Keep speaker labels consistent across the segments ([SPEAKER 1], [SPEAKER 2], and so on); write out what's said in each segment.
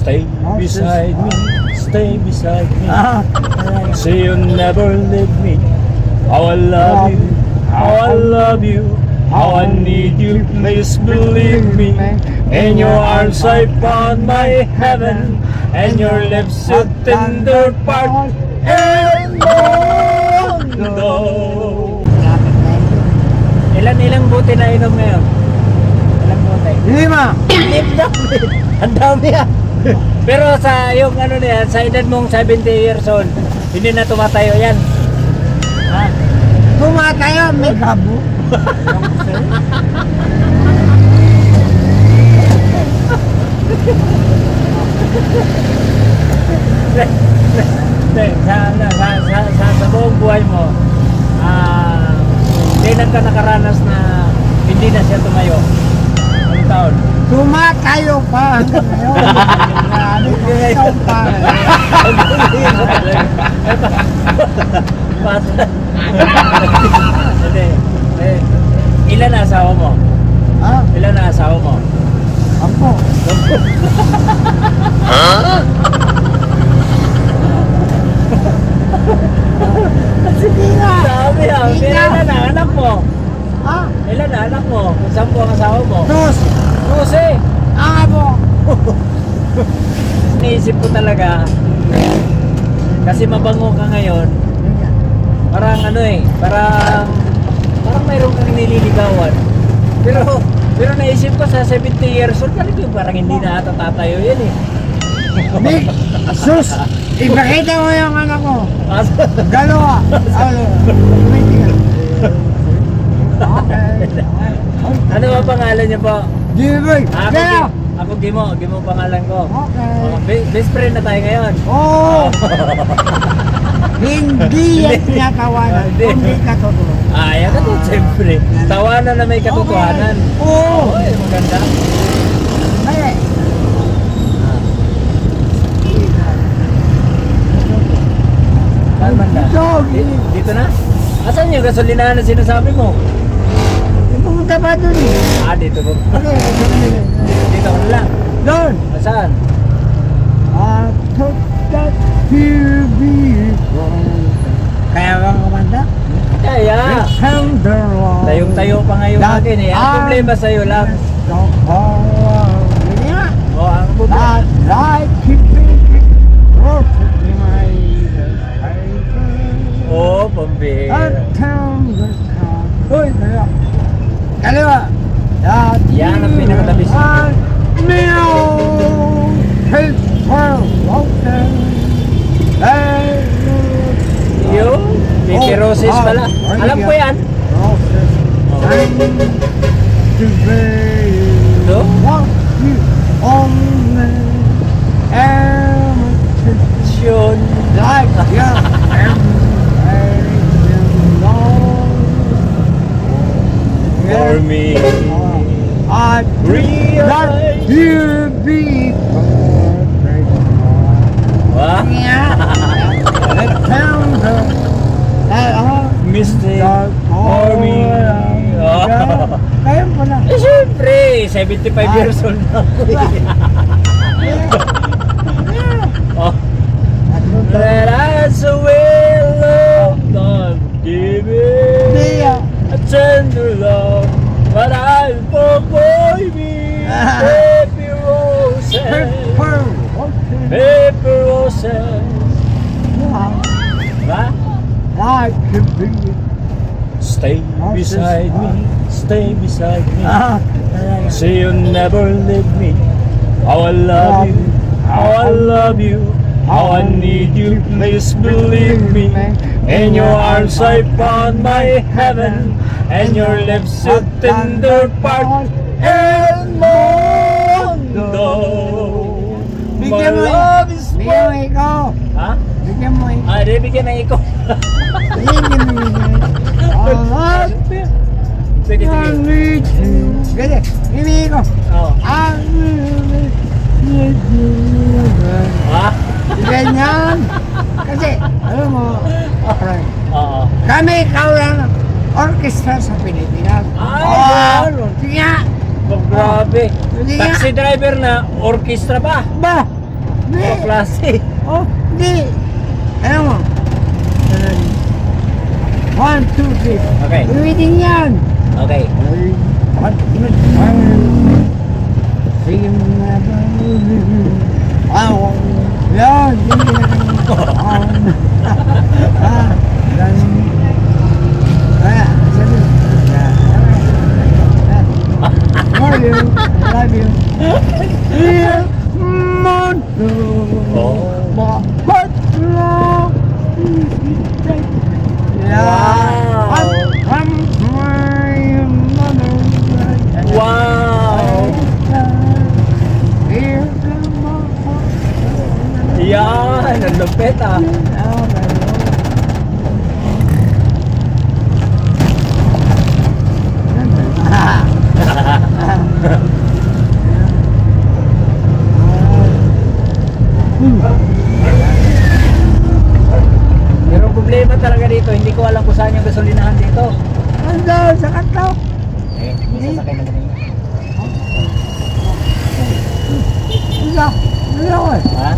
[SPEAKER 1] Stay beside me, stay beside me. Say you never leave me. How I love you, how I love you, how I need you, please believe me. In your arms I found my heaven, and your lips a tender part and mundo. Ilang buti na inom ngayon? Ilang buti?
[SPEAKER 2] 5.
[SPEAKER 1] Ang dami ah. Pero sa yung ano na yan, sa edad mong 70 years old, hindi na tumatayo yan. Ha?
[SPEAKER 2] Tumatayo, may gabo.
[SPEAKER 1] Sa buong buhay mo, kailan ka nakaranas na hindi na siya tumayo? Anong taon?
[SPEAKER 2] Tumatayo pa hanggang ngayon. Ikaw pa.
[SPEAKER 1] Ilan na asawa mo?
[SPEAKER 2] Ha?
[SPEAKER 1] Ilan na asawa mo?
[SPEAKER 2] Ako. Sige nga.
[SPEAKER 1] Sabi ah, ilan na anak mo?
[SPEAKER 2] Ha?
[SPEAKER 1] Ilan na anak mo? Kung saan po ang asawa mo?
[SPEAKER 2] 2. Ang abo.
[SPEAKER 1] Naisip ko talaga, kasi mabango ka ngayon, parang ano eh, parang mayroon kang nililigawan. Pero naisip ko sa 70 years old, parang hindi na ata tatayo yan eh.
[SPEAKER 2] Nick, sus, ipakita mo yung anak ko. Dalawa.
[SPEAKER 1] Ano ba pangalan niyo po?
[SPEAKER 2] Jimmy,
[SPEAKER 1] Ako Gimo pangalan ko.
[SPEAKER 2] Okay.
[SPEAKER 1] Best friend na tayo ngayon.
[SPEAKER 2] Oh! Hindi yan pinatawanan, hindi katotohanan.
[SPEAKER 1] Yan ka din, siyempre. Tawanan na may katotohanan.
[SPEAKER 2] Oo!
[SPEAKER 1] Okay, maganda.
[SPEAKER 2] Mali.
[SPEAKER 1] Saan banda? Dito na? Asan yung gasolinahan na sinasabi mo?
[SPEAKER 2] Pumunta pa dun eh.
[SPEAKER 1] Dito po. Dito ka na lang.
[SPEAKER 2] Doon!
[SPEAKER 1] Saan?
[SPEAKER 2] I took that to be wrong. Kaya bang kumanda?
[SPEAKER 1] Kaya. Tayong-tayo pa ngayon akin eh. Ang problema sa'yo lang.
[SPEAKER 2] Hindi nga.
[SPEAKER 1] Ang problema.
[SPEAKER 2] Like keeping
[SPEAKER 1] Pambira.
[SPEAKER 2] Uy, kaliwa.
[SPEAKER 1] Yan ang pinakatabis. Yung Vicky Roses pala. Alam ko yan. So? Syon. For me,
[SPEAKER 2] I realize you be perfect.
[SPEAKER 1] Wah? Mistake for me.
[SPEAKER 2] Kaya mo na.
[SPEAKER 1] Siyempre, 75 years old na ako Let us away love, not give it a tender love, but I'll forgive me. Baby roses, baby roses. Diba? Stay beside me, stay beside me. Say you never leave me. How I love you, how I love you, how I need you, please believe me. In your arms I found my heaven, and your lips a tender part and mundo. My love is
[SPEAKER 2] Bigyan mo ikaw.
[SPEAKER 1] Ha?
[SPEAKER 2] Bigyan mo ikaw.
[SPEAKER 1] Di bigyan ng ikaw.
[SPEAKER 2] Bigyan mo ikaw.
[SPEAKER 1] Sige, sige.
[SPEAKER 2] Sige, hindi ko.
[SPEAKER 1] Ha?
[SPEAKER 2] Ganyan. Kasi, alam mo,
[SPEAKER 1] Oo.
[SPEAKER 2] kami ikaw lang orchestra sa Pilipinas.
[SPEAKER 1] Ganun.
[SPEAKER 2] Sige nga.
[SPEAKER 1] Grabe.
[SPEAKER 2] Sige nga.
[SPEAKER 1] Taxi driver na, orchestra pa.
[SPEAKER 2] Ba, Hindi.
[SPEAKER 1] Klase.
[SPEAKER 2] Oh, hindi. Ano mo? 1, 2, 3.
[SPEAKER 1] Okay.
[SPEAKER 2] Ulitin yan.
[SPEAKER 1] Okay.
[SPEAKER 2] Sige na ba? Yan. Love you. Love you.
[SPEAKER 1] Wow! Yan! Ang lupit ah! Pero problema talaga dito, hindi ko alam kung saan yung gasolinahan dito.
[SPEAKER 2] Ando, sa kanto.
[SPEAKER 1] Eh, may sasakay na ganun.
[SPEAKER 2] Ando, ando.
[SPEAKER 1] Ha?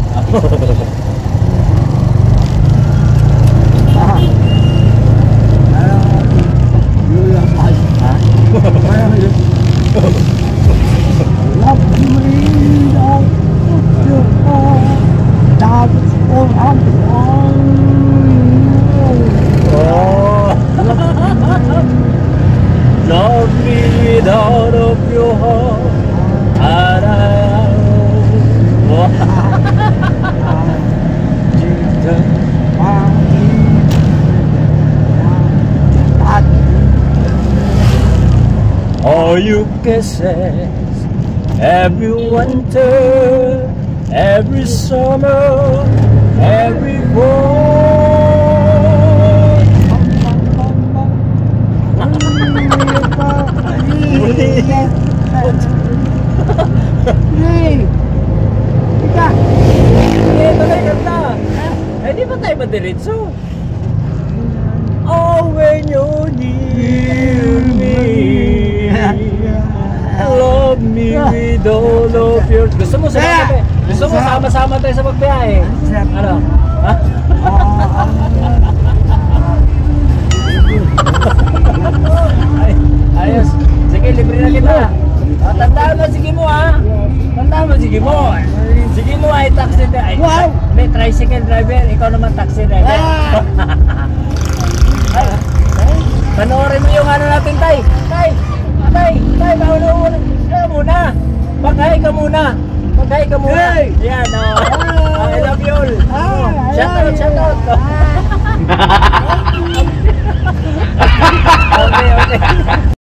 [SPEAKER 1] Oh! Love me without of your heart. All you kisses, every winter, every summer, every fall. Tuloy kanta. Eh, di ba tayo madiretso? Oh, when you're near me, love me with all of your... Gusto mo sama-sama tayo sa pagbiyahe? Ano? Ha? Ayos. Sige, libre na kita. Tandaan mo, sige mo ha. Tandaan mo, sige mo. Sige mo ay taxi driver.
[SPEAKER 2] Wow!
[SPEAKER 1] May tricycle driver. Ikaw naman taxi driver. Ay, panoorin mo yung ano natin, Tay. Tay, mauna muna. Mag-hi ka muna. Mag-hi ka muna.
[SPEAKER 2] Hey!
[SPEAKER 1] Yan, I love you all. Shout out.